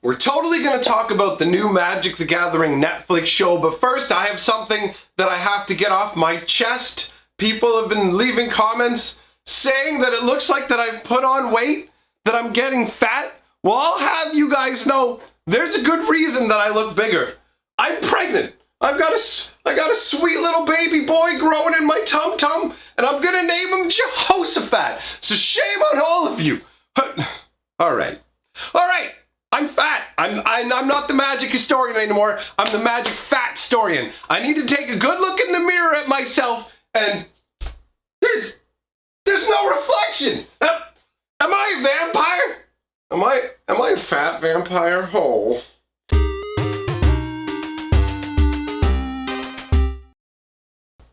we're totally going to talk about the new Magic the Gathering Netflix show, but first I have something that I have to get off my chest. People have been leaving comments saying that it looks like that I've put on weight, that I'm getting fat. Well, I'll have you guys know there's a good reason that I look bigger. I'm pregnant. I got a sweet little baby boy growing in my tum-tum, and I'm gonna name him Jehoshaphat. So shame on all of you. All right. I'm fat. I'm not the magic historian anymore. I'm the magic fat historian. I need to take a good look in the mirror at myself, and there's no reflection. Am I a vampire? Am I a fat vampire? Oh.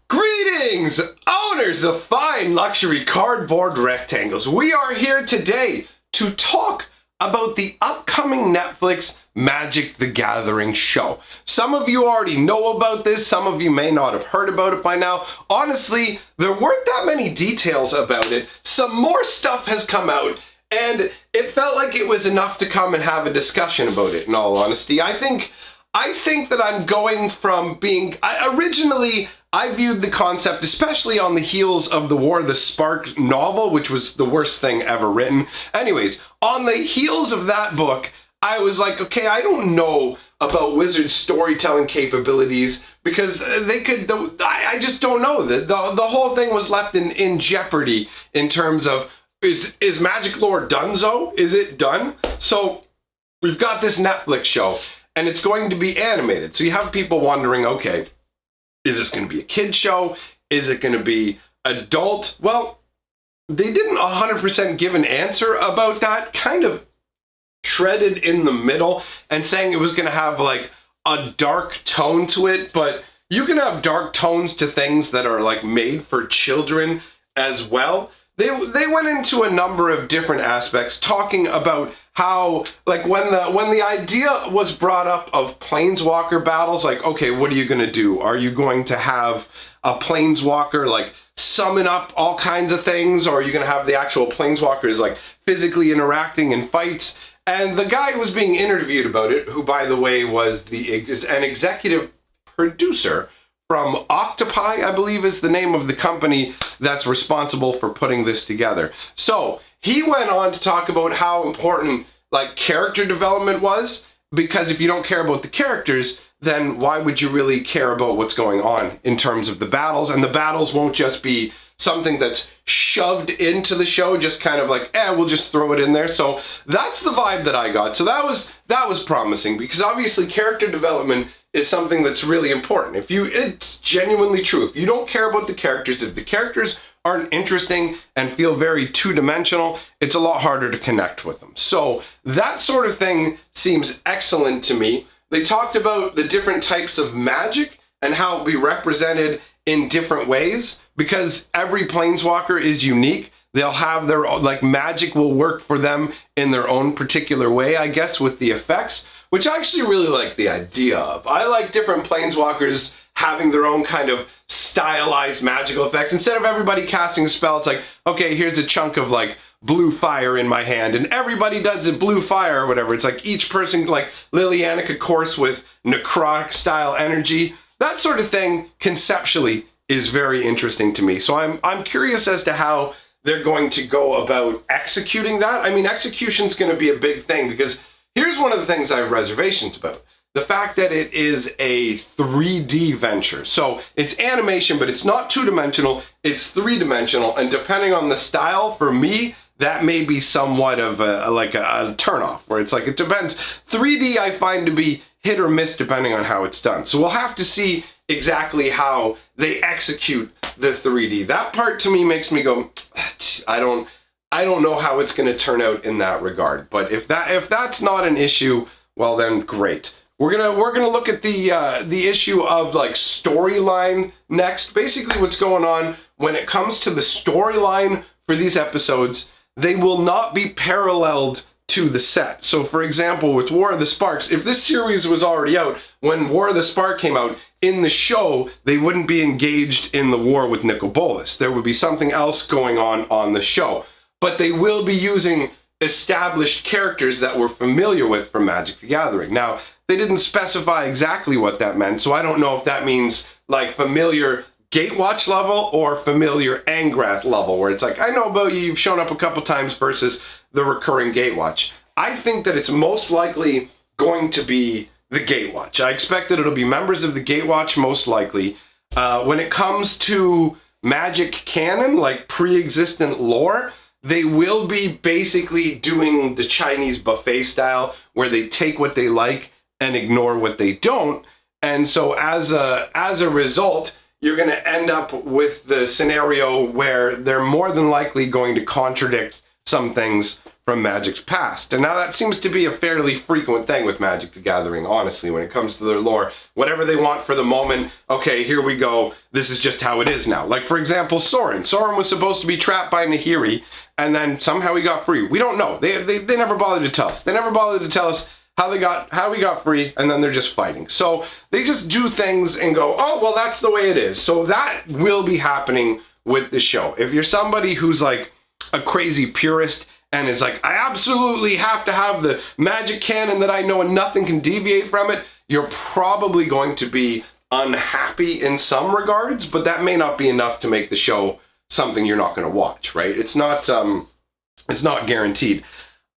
Greetings, owners of fine luxury cardboard rectangles. We are here today to talk about the upcoming Netflix Magic the Gathering show. Some of you already know about this, some of you may not have heard about it by now. Honestly, there weren't that many details about it. Some more stuff has come out, and it felt like it was enough to come and have a discussion about it, in all honesty. I think that I'm going from being... Originally, I viewed the concept, especially on the heels of the War of the Spark novel, which was the worst thing ever written. Anyways, on the heels of that book, I was like, okay, I don't know about Wizards' storytelling capabilities because I just don't know. The whole thing was left in jeopardy in terms of, is Magic lore donezo? Is it done? So we've got this Netflix show, and it's going to be animated. So you have people wondering, okay, is this going to be a kid show? Is it going to be adult? Well, they didn't 100% give an answer about that. Kind of treaded in the middle and saying it was going to have like a dark tone to it, but you can have dark tones to things that are like made for children as well. They went into a number of different aspects, talking about how, like, when the idea was brought up of planeswalker battles, like, okay, what are you going to do? Are you going to have a planeswalker, like, summon up all kinds of things? Or are you going to have the actual planeswalkers, like, physically interacting in fights? And the guy who was being interviewed about it, who, by the way, was an executive producer from Octopi, I believe is the name of the company that's responsible for putting this together. So he went on to talk about how important like character development was, because if you don't care about the characters, then why would you really care about what's going on in terms of the battles? And the battles won't just be something that's shoved into the show, just kind of like, we'll just throw it in there. So that's the vibe that I got. So that was promising, because obviously character development is something that's really important. It's genuinely true. If you don't care about the characters, if the characters aren't interesting and feel very two-dimensional, it's a lot harder to connect with them. So that sort of thing seems excellent to me. They talked about the different types of magic and how it'll be represented in different ways, because every planeswalker is unique. They'll have their own, like, magic will work for them in their own particular way, I guess, with the effects, which I actually really like the idea of. I like different planeswalkers having their own kind of stylized magical effects. Instead of everybody casting a spell, it's like, okay, here's a chunk of like blue fire in my hand, and everybody does it blue fire or whatever. It's like each person, like Lilianica course with necrotic style energy. That sort of thing conceptually is very interesting to me. So I'm curious as to how they're going to go about executing that. I mean, execution's going to be a big thing, because here's one of the things I have reservations about. The fact that it is a 3D venture. So it's animation, but it's not two-dimensional, it's three-dimensional. And depending on the style, for me, that may be somewhat of a turnoff, where it's like, it depends. 3D I find to be hit or miss depending on how it's done. So we'll have to see exactly how they execute the 3D. That part to me makes me go, I don't know how it's going to turn out in that regard. But if that's not an issue, well then great. We're gonna look at the issue of like storyline next. Basically, what's going on when it comes to the storyline for these episodes, they will not be paralleled to the set. So, for example, with War of the Sparks, if this series was already out when War of the Spark came out, in the show they wouldn't be engaged in the war with Nicol Bolas. There would be something else going on the show. But they will be using established characters that we're familiar with from Magic the Gathering. Now, they didn't specify exactly what that meant, so I don't know if that means like familiar Gatewatch level or familiar Angrath level, where it's like, I know about you, you've shown up a couple times versus the recurring Gatewatch. I think that it's most likely going to be the Gatewatch. I expect that it'll be members of the Gatewatch most likely. When it comes to Magic canon, like pre-existent lore, they will be basically doing the Chinese buffet style where they take what they like and ignore what they don't. And so as a result, you're going to end up with the scenario where they're more than likely going to contradict some things from Magic's past. And now that seems to be a fairly frequent thing with Magic the Gathering, honestly, when it comes to their lore. Whatever they want for the moment, okay, here we go. This is just how it is now. Like, for example, Sorin. Sorin was supposed to be trapped by Nahiri, and then somehow he got free. We don't know. They never bothered to tell us. They never bothered to tell us how he got free, and then they're just fighting. So they just do things and go, oh, well, that's the way it is. So that will be happening with the show. If you're somebody who's like a crazy purist and is like, I absolutely have to have the Magic canon that I know and nothing can deviate from it, you're probably going to be unhappy in some regards, but that may not be enough to make the show something you're not going to watch, right? It's not guaranteed.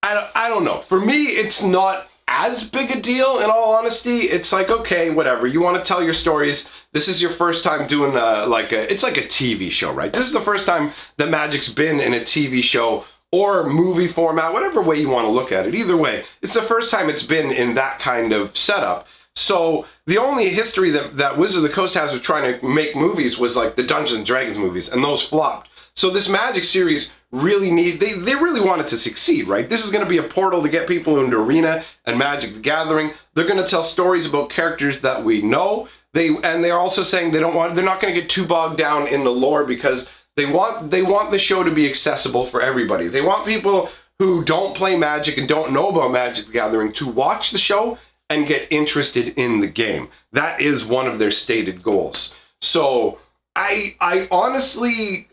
I don't know. For me, it's not as big a deal, in all honesty. It's like, okay, whatever. You want to tell your stories. This is your first time doing it's like a TV show, right? This is the first time that Magic's been in a TV show or movie format, whatever way you want to look at it. Either way, it's the first time it's been in that kind of setup. So the only history that Wizards of the Coast has with trying to make movies was like the Dungeons and Dragons movies, and those flopped. So this Magic series they really want it to succeed, right? This is going to be a portal to get people into Arena and Magic the Gathering. They're going to tell stories about characters that we know. They're also saying they're not going to get too bogged down in the lore because they want the show to be accessible for everybody. They want people who don't play Magic and don't know about Magic the Gathering to watch the show and get interested in the game. That is one of their stated goals. So I honestly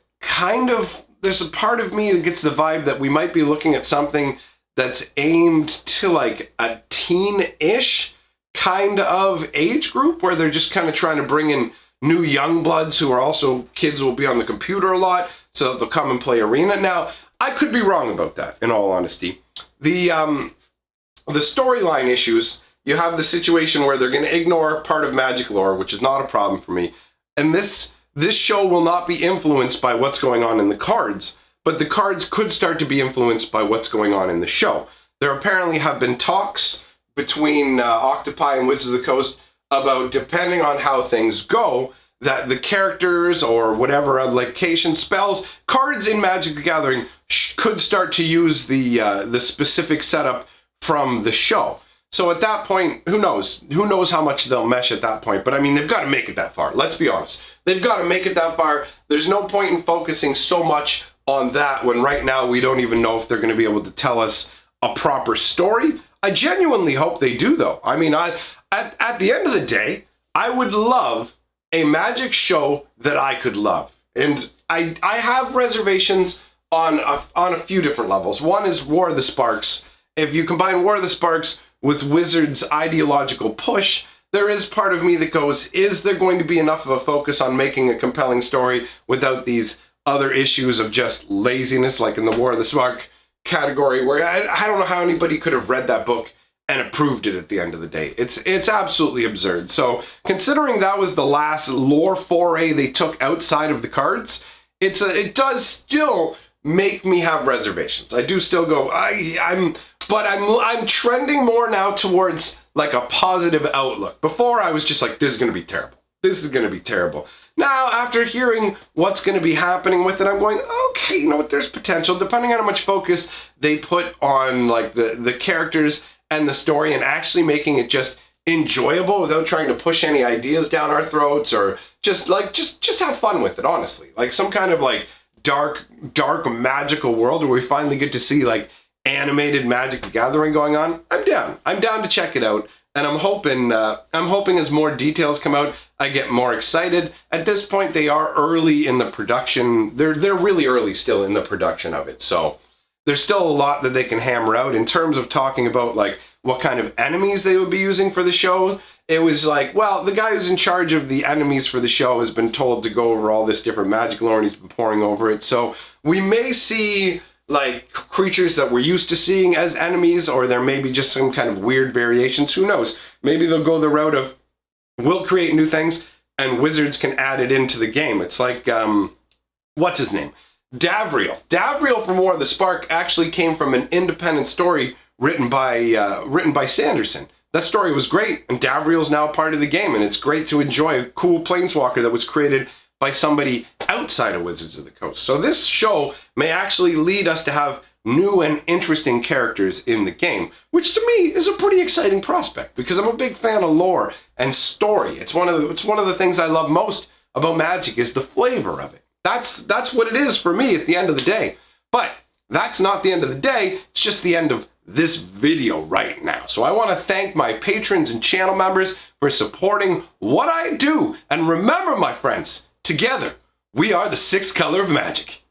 there's a part of me that gets the vibe that we might be looking at something that's aimed to like a teen-ish kind of age group where they're just kind of trying to bring in new young bloods who are also kids who will be on the computer a lot so that they'll come and play Arena. Now, I could be wrong about that, in all honesty. The storyline issues, you have the situation where they're going to ignore part of Magic lore, which is not a problem for me. And this show will not be influenced by what's going on in the cards, but the cards could start to be influenced by what's going on in the show. There apparently have been talks between Octopi and Wizards of the Coast about, depending on how things go, that the characters or whatever location spells, cards in Magic the Gathering could start to use the specific setup from the show. So at that point, who knows? Who knows how much they'll mesh at that point? But I mean, they've got to make it that far. Let's be honest. They've got to make it that far. There's no point in focusing so much on that when right now we don't even know if they're going to be able to tell us a proper story. I genuinely hope they do, though. I mean, at the end of the day, I would love a Magic show that I could love. And I have reservations on a few different levels. One is War of the Sparks. If you combine War of the Sparks with Wizards' ideological push, there is part of me that goes, is there going to be enough of a focus on making a compelling story without these other issues of just laziness, like in the War of the Spark category, where I don't know how anybody could have read that book and approved it at the end of the day. It's absolutely absurd. So considering that was the last lore foray they took outside of the cards, it does still make me have reservations. I do still go, I'm trending more now towards like a positive outlook. Before I was just like, this is going to be terrible. This is going to be terrible. Now, after hearing what's going to be happening with it, I'm going, okay, you know what, there's potential, depending on how much focus they put on like the characters and the story and actually making it just enjoyable without trying to push any ideas down our throats, or just have fun with it, honestly. Like some kind of like dark magical world where we finally get to see like animated Magic the Gathering going on. I'm down to check it out, and I'm hoping as more details come out, I get more excited. At this point, they are early in the production. They're really early still in the production of it. So there's still a lot that they can hammer out in terms of talking about like what kind of enemies they would be using for the show. It was like, well, the guy who's in charge of the enemies for the show has been told to go over all this different magic lore and he's been pouring over it. So we may see like creatures that we're used to seeing as enemies, or there may be just some kind of weird variations. Who knows? Maybe they'll go the route of we'll create new things and wizards can add it into the game. It's like, what's his name? Davriel. Davriel from War of the Spark actually came from an independent story written by Sanderson. That story was great, and Davriel's now part of the game, and it's great to enjoy a cool planeswalker that was created by somebody outside of Wizards of the Coast. So this show may actually lead us to have new and interesting characters in the game, which to me is a pretty exciting prospect because I'm a big fan of lore and story. It's one of the things I love most about Magic is the flavor of it. That's what it is for me at the end of the day. But that's not the end of the day, it's just the end of this video right now. So I want to thank my patrons and channel members for supporting what I do. And remember, my friends, together, we are the sixth color of magic.